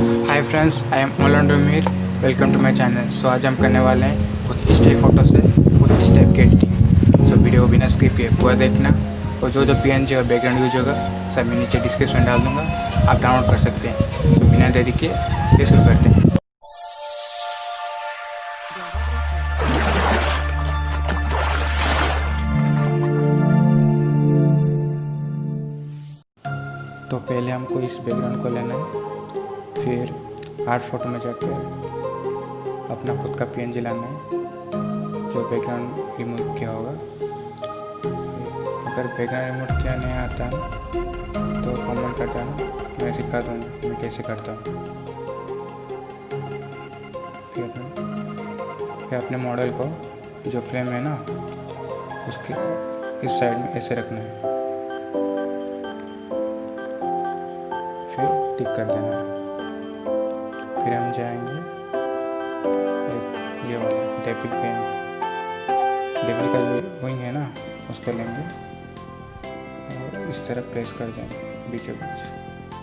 Hi friends, I am Mir. Welcome to my channel. So आज हम करने वाले हैं कुछ इस टाइप फोटो से कुछ इस टाइप की एडिटिंग। सो वीडियो बिना स्किप किए पूरा देखना, और जो जो पीएनजी और बैकग्राउंड यूज होगा सब मैं नीचे डिस्क्रिप्शन में डाल दूंगा, आप डाउनलोड कर सकते हैं। सो बिना देरी के ये शुरू करते हैं। तो पहले हमको इस बैकग्राउंड को लेना है, फिर आर्ट फोटो में जाकर अपना खुद का पीएनजी लाना है जो बैकग्राउंड रिमूव किया होगा। अगर बैकग्राउंड रिमूव किया नहीं आता तो कमेंट कर देना, मैं सिखा दूँगा मैं कैसे करता हूँ। फिर अपने मॉडल को जो फ्रेम है ना उसके इस साइड में ऐसे रखना है, फिर टिक कर देना। फिर हम जाएंगे एक ये वाला डेविल फ्रेम, डेविल का विंग है ना उसको लेंगे और इस तरह प्रेस कर देंगे बीचों बीच,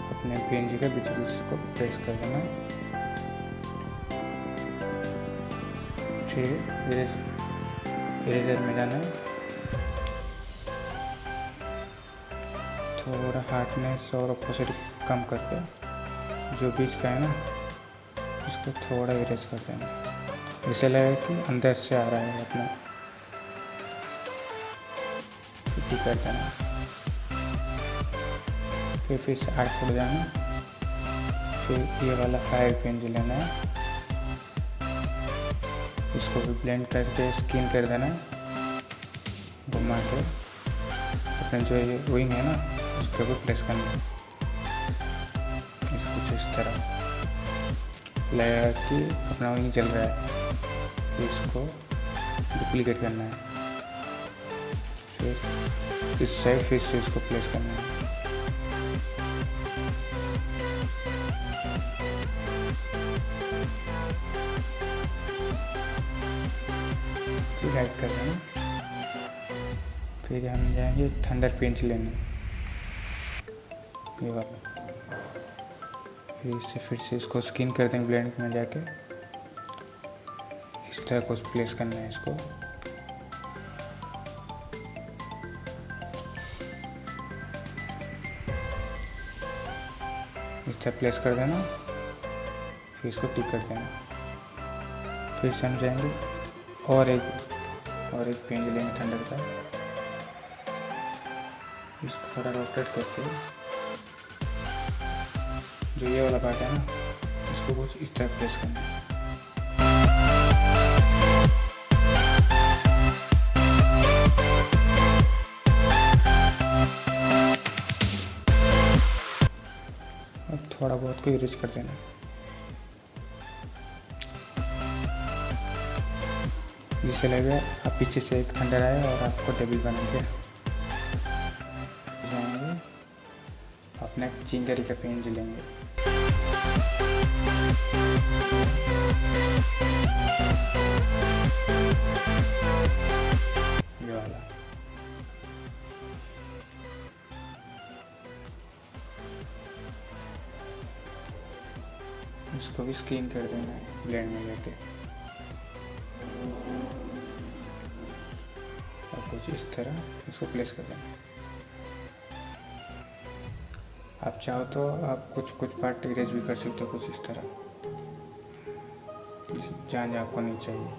अपने पीएनजी के बीचों बीच को प्रेस कर देना। फिर इरेजर में जाना है, थोड़ा हार्डनेस और ऑपोसिट कम करके जो बीच का है ना उसको थोड़ा इरेज कर देना, ऐसे लगे कि अंदर से आ रहा है अपना। कर देना, फिर से आर्ट फुट जाना, फिर ये वाला 5 पीएनजी लेना है, इसको भी ब्लेंड करके स्किन कर देना है, घुमा के अपने जो ये विंग है ना उसको भी प्रेस करना है। इसको कुछ इस तरह लगेगा कि अपना विंग जल रहा है, तो इसको डुप्लीकेट करना है। फिर इस साइड फिर से इसको प्लेस करना है। फिर हाइड कर देना, फिर हम जाएंगे थंडर पेंट लेने ये वाला, फिर से इसको स्किन कर देंगे ब्लेंड में जाके, इस तरह को प्लेस करना है इसको। इस तरह प्लेस कर देना, फिर इसको टिक कर देना। फिर से हम जाएंगे और एक पेंज लेंगे थंडर का, इसको थोड़ा रोटेट करके जो ये वाला पार्ट है ना इसको कुछ इस तरह प्रेस करना है। अब थोड़ा बहुत को इरेज कर देना। जिससे लगे आप पीछे से एक थंडर आया और आपको टेबल बना के जाएंगे, अपना चिंगरी का पेंज लेंगे, ये वाला। इसको भी स्क्रीन कर देना है ब्लेंड में लेके, और कुछ इस तरह इसको प्लेस कर देना। आप चाहो तो आप कुछ पार्ट इरेज भी कर सकते हो, कुछ इस तरह जहाँ आपको नहीं चाहिए,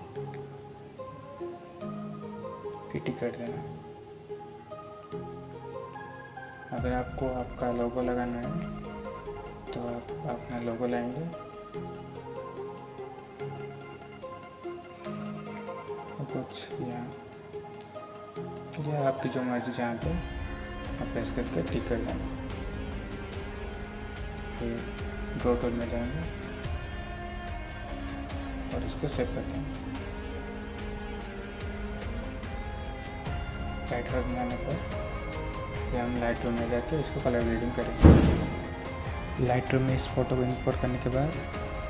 फिट कर देना। अगर आपको आपका लोगो लगाना है तो आप अपना लोगो लाएंगे और कुछ यहाँ या आपकी जो मर्जी जहाँ पे आप प्रेस करके टिक कर देंगे। फिर ड्रॉ टूल में जाएंगे और इसको सेव करते हैं। लाइट कलर बनाने पर फिर हम लाइट रूम में जाके इसको कलर ग्रेडिंग करेंगे। लाइट रूम में इस फोटो को इंपोर्ट करने के बाद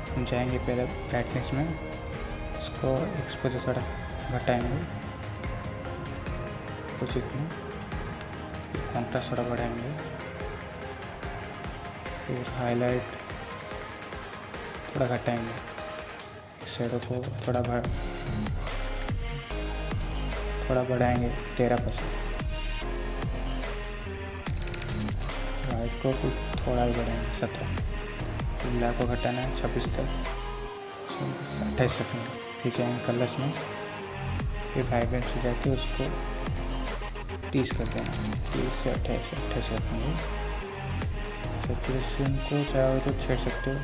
हम जाएंगे पहले ब्राइटनेस में, इसको एक्सपोजर थोड़ा घटाएंगे कुछ इतना, कॉन्ट्रास्ट थोड़ा बढ़ाएंगे, फिर हाईलाइट थोड़ा घटाएंगे, शेडो को थोड़ा बढ़ाएंगे 13%। वाइट को कुछ थोड़ा ही बढ़ाएंगे 17। ब्लैक को घटाना है 26 तक, 28 रखेंगे। फिर जाएंगे कलर्स में, फिर वाइब्रेंस हो जाती है उसको 30 कर देना, 30 से 28 रखेंगे। सेचुरेशन को चाहो तो छेड़ सकते हो,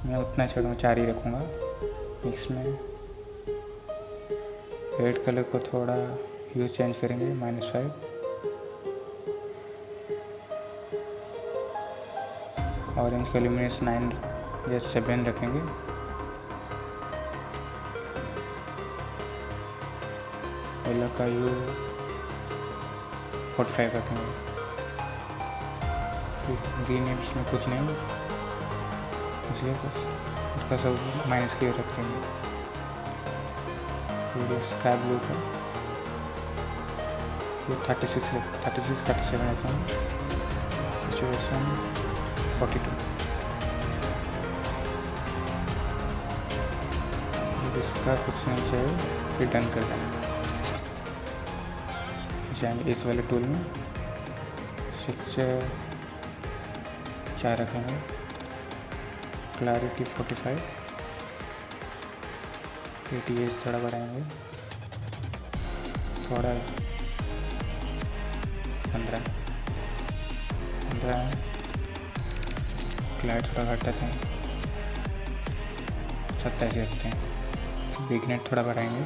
मैं उतना छेड़ूँगा 4 ही रखूँगा। मिक्स में रेड कलर को थोड़ा ह्यू चेंज करेंगे -5। ऑरेंज का ल्यूमिनेंस 9 या 7 रखेंगे। येलो का ह्यू 45 रखेंगे। फिर ग्रीन इसमें कुछ नहीं, इसलिए कुछ उसका सब माइनस की रखेंगे। फिर स्काई ब्लू का ये 36 37 रखेंगे। सिचुएशन 42। इसका कुछ नहीं चाहिए, फिर डन कर देना। जाएंगे इस वाले टूल में, 6 4 रखेंगे। क्लैरिटी 45, ATS थोड़ा बढ़ाएंगे, थोड़ा 15 क्लाइट थोड़ा घटाते हैं, 27 रखते हैं। बिगनेट थोड़ा बढ़ाएंगे,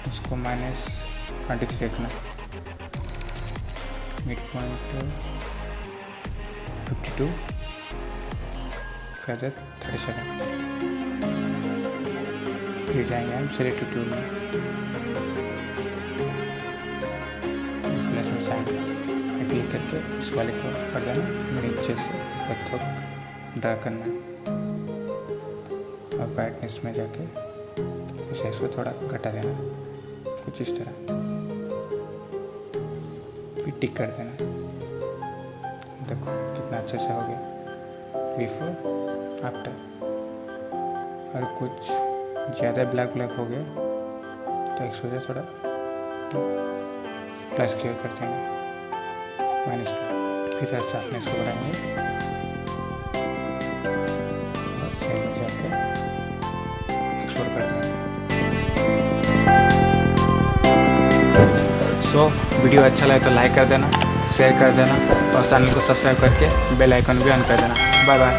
उसको -23 रखना। Mid point 52, feather 37। फिर जाएंगे हम सेलेक्ट टूल में, प्लस में साइन क्लिक करके इस वाले को कर देना, नीचे से पत्थर ड्रा करना और ब्राइटनेस में जाके इसे इसको थोड़ा घटा देना, कुछ इस तरह। फिर टिक कर देना, देखो कितना अच्छे से हो गया बिफोर आफ्टर। और कुछ ज़्यादा ब्लैक हो गया तो एक वजह थोड़ा प्लस क्लियर कर देंगे, -2। फिर ऐसा अपने इसको बढ़ाएंगे और सेल में जाकर एक्सपोर्ट कर देंगे। सो वीडियो अच्छा लगे तो लाइक कर देना, शेयर कर देना और चैनल को सब्सक्राइब करके बेल आइकन भी ऑन कर देना। Bye bye.